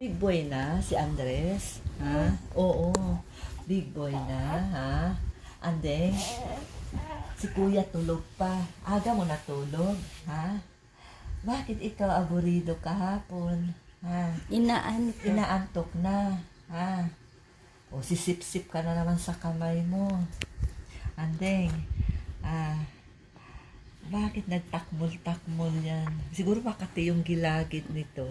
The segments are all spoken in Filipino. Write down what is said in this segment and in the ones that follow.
Big boy na si Andres, ha? Oo, big boy na, ha? Andeng, si kuya tulog pa. Aga mo natulog, ha? Bakit ikaw aburido kahapon, ha? Inaantok na, ha? O sisip-sip ka na naman sa kamay mo. Andeng, bakit nagtakmol-takmol yan? Siguro makati yung gilagid nito.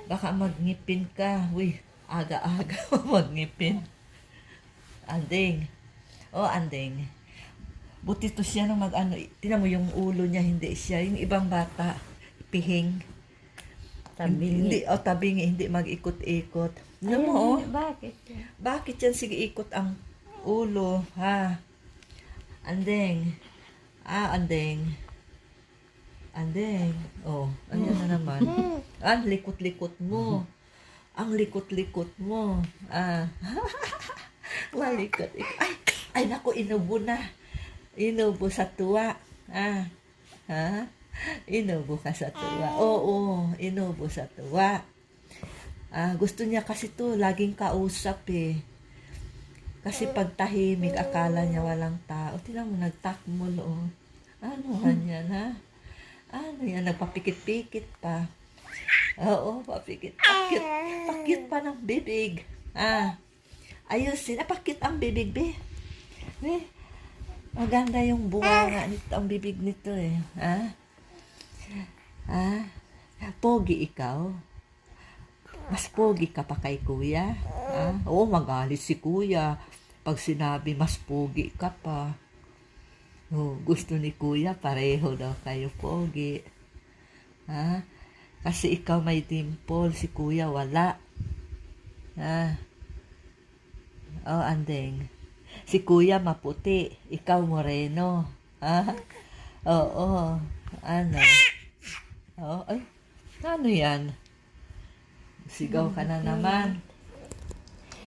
Baka magngipin ka. Uy, aga-aga magngipin. Andeng. Oh, Andeng. Buti to siya nung mag-ano. Tinan mo yung ulo niya, hindi siya. Yung ibang bata, pihing. Tabingi. Tabingi, hindi mag-ikot-ikot. Alam mo, oh. Bakit? Bakit yan sige ikot ang ulo, ha? Andeng. Andeng. Andeng. Oh, ayan na naman. Ang likot-likot mo. Ang likot-likot mo. Malikot. Ay, naku, inubo na. Inubo sa tuwa. Ha? Inubo ka sa tuwa. Oo, inubo sa tuwa. Gusto niya kasi to, laging kausap eh. Kasi pag tahimik, akala niya walang tao. Tingnan mo, nagtakmol, oh. Ano yan, ha? Ano yan, nagpapikit-pikit pa. Oo, papikit-pakit. Pakit pa ng bibig. Ayusin, pakit ang bibig, be. Maganda yung bunga nito, ang bibig nito, eh. Pogi ikaw. Mas pogi ka pa kay kuya. Oo, magalit si kuya. Pag sinabi, mas pogi ka pa. Oh, gusto ni kuya, pareho daw kayo pogi. Kasi ikaw may dimple, si kuya wala. Oh, Andeng. Si kuya maputi, ikaw moreno. Oo. Ano? Oh, ay, ano yan? Sigaw ka na naman.